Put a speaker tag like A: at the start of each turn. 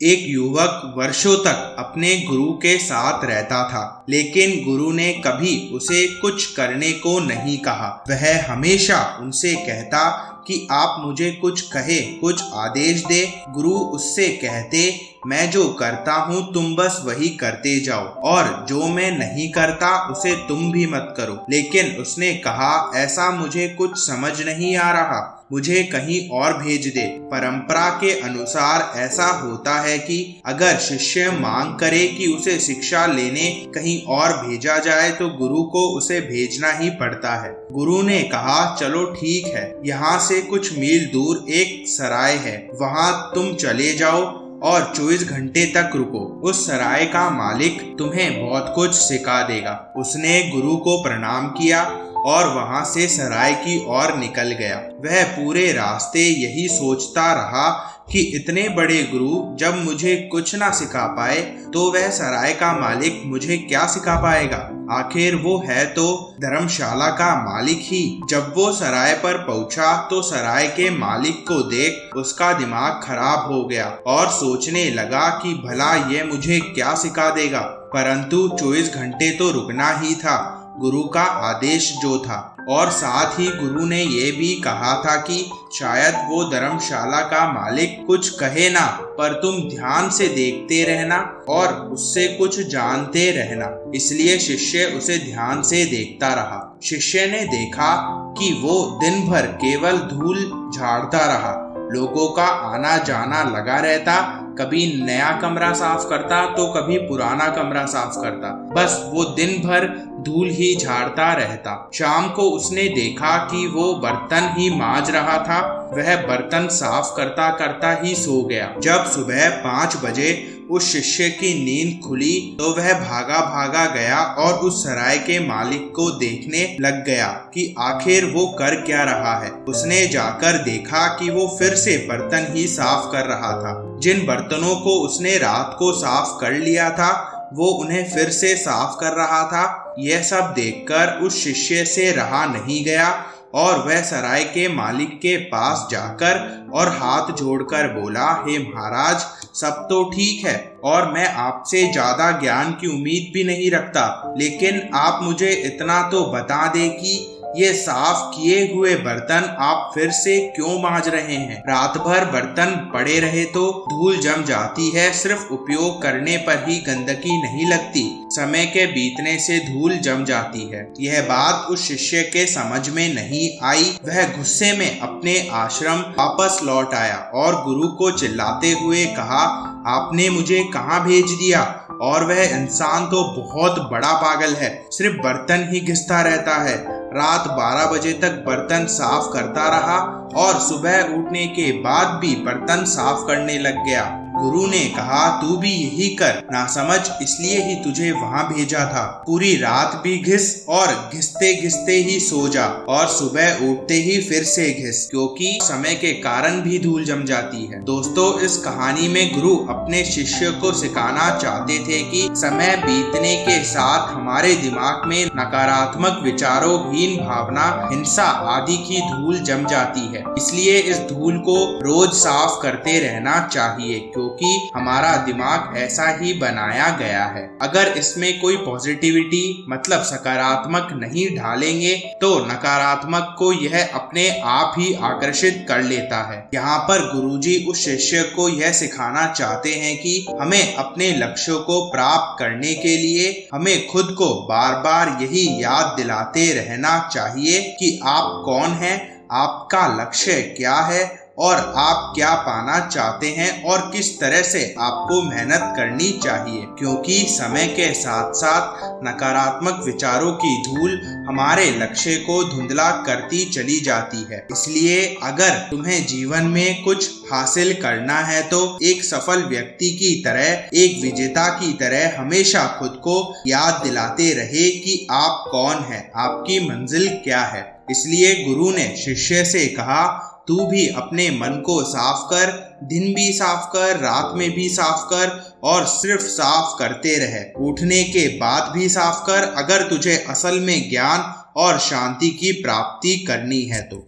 A: एक युवक वर्षों तक अपने गुरु के साथ रहता था, लेकिन गुरु ने कभी उसे कुछ करने को नहीं कहा। वह हमेशा उनसे कहता कि आप मुझे कुछ कहे, कुछ आदेश दे। गुरु उससे कहते, मैं जो करता हूँ तुम बस वही करते जाओ, और जो मैं नहीं करता उसे तुम भी मत करो। लेकिन उसने कहा, ऐसा मुझे कुछ समझ नहीं आ रहा, मुझे कहीं और भेज दे। परंपरा के अनुसार ऐसा होता है कि अगर शिष्य मांग करे कि उसे शिक्षा लेने कहीं और भेजा जाए तो गुरु को उसे भेजना ही पड़ता है। गुरु ने कहा, चलो ठीक है, यहाँ से कुछ मील दूर एक सराय है, वहाँ तुम चले जाओ और 24 घंटे तक रुको। उस सराय का मालिक तुम्हें बहुत कुछ सिखा देगा। उसने गुरु को प्रणाम किया और वहां से सराय की ओर निकल गया। वह पूरे रास्ते यही सोचता रहा कि इतने बड़े गुरु जब मुझे कुछ ना सिखा पाए तो वह सराय का मालिक मुझे क्या सिखा पाएगा। आखिर वो है तो धर्मशाला का मालिक ही। जब वो सराय पर पहुंचा तो सराय के मालिक को देख उसका दिमाग खराब हो गया और सोचने लगा कि भला ये मुझे क्या सिखा देगा। परंतु 24 घंटे तो रुकना ही था, गुरु का आदेश जो था। और साथ ही गुरु ने ये भी कहा था कि शायद वो धर्मशाला का मालिक कुछ कहे ना, पर तुम ध्यान से देखते रहना और उससे कुछ जानते रहना। इसलिए शिष्य उसे ध्यान से देखता रहा। शिष्य ने देखा कि वो दिन भर केवल धूल झाड़ता रहा, लोगों का आना जाना लगा रहता, कभी नया कमरा साफ करता तो कभी पुराना कमरा साफ करता, बस वो दिन भर धूल ही झाड़ता रहता। शाम को उसने देखा कि वो बर्तन ही मांज रहा था। वह बर्तन साफ करता करता ही सो गया। जब सुबह 5 बजे उस शिष्य की नींद खुली तो वह भागा भागा गया और उस सराय के मालिक को देखने लग गया कि आखिर वो कर क्या रहा है। उसने जाकर देखा कि वो फिर से बर्तन ही साफ कर रहा था। जिन बर्तनों को उसने रात को साफ कर लिया था वो उन्हें फिर से साफ कर रहा था। यह सब देखकर उस शिष्य से रहा नहीं गया और वह सराय के मालिक के पास जाकर और हाथ जोड़कर बोला, हे महाराज, सब तो ठीक है और मैं आपसे ज्यादा ज्ञान की उम्मीद भी नहीं रखता, लेकिन आप मुझे इतना तो बता दें कि ये साफ किए हुए बर्तन आप फिर से क्यों मांज रहे हैं। रात भर बर्तन पड़े रहे तो धूल जम जाती है, सिर्फ उपयोग करने पर ही गंदगी नहीं लगती, समय के बीतने से धूल जम जाती है। यह बात उस शिष्य के समझ में नहीं आई। वह गुस्से में अपने आश्रम वापस लौट आया और गुरु को चिल्लाते हुए कहा, आपने मुझे कहाँ भेज दिया, और वह इंसान तो बहुत बड़ा पागल है, सिर्फ बर्तन ही घिसता रहता है। रात 12 बजे तक बर्तन साफ करता रहा और सुबह उठने के बाद भी बर्तन साफ करने लग गया। गुरु ने कहा, तू भी यही कर, नासमझ, इसलिए ही तुझे वहाँ भेजा था। पूरी रात भी घिस और घिसते घिसते ही सो जा और सुबह उठते ही फिर से घिस, क्योंकि समय के कारण भी धूल जम जाती है। दोस्तों, इस कहानी में गुरु अपने शिष्य को सिखाना चाहते थे कि समय बीतने के साथ हमारे दिमाग में नकारात्मक विचारों, हीन भावना, हिंसा आदि की धूल जम जाती है। इसलिए इस धूल को रोज साफ करते रहना चाहिए, क्योंकि हमारा दिमाग ऐसा ही बनाया गया है। अगर इसमें कोई पॉजिटिविटी मतलब सकारात्मक नहीं डालेंगे तो नकारात्मक को यह अपने आप ही आकर्षित कर लेता है। यहाँ पर गुरुजी उस शिष्य को यह सिखाना चाहते हैं कि हमें अपने लक्ष्यों को प्राप्त करने के लिए हमें खुद को बार बार यही याद दिलाते रहना चाहिए कि आप कौन हैं, आपका लक्ष्य क्या है और आप क्या पाना चाहते हैं और किस तरह से आपको मेहनत करनी चाहिए, क्योंकि समय के साथ साथ नकारात्मक विचारों की धूल हमारे लक्ष्य को धुंधला करती चली जाती है। इसलिए अगर तुम्हें जीवन में कुछ हासिल करना है तो एक सफल व्यक्ति की तरह, एक विजेता की तरह हमेशा खुद को याद दिलाते रहे कि आप कौन हैं, आपकी मंजिल क्या है। इसलिए गुरु ने शिष्य से कहा, तू भी अपने मन को साफ कर, दिन भी साफ कर, रात में भी साफ कर और सिर्फ साफ करते रहे। उठने के बाद भी साफ कर, अगर तुझे असल में ज्ञान और शांति की प्राप्ति करनी है तो।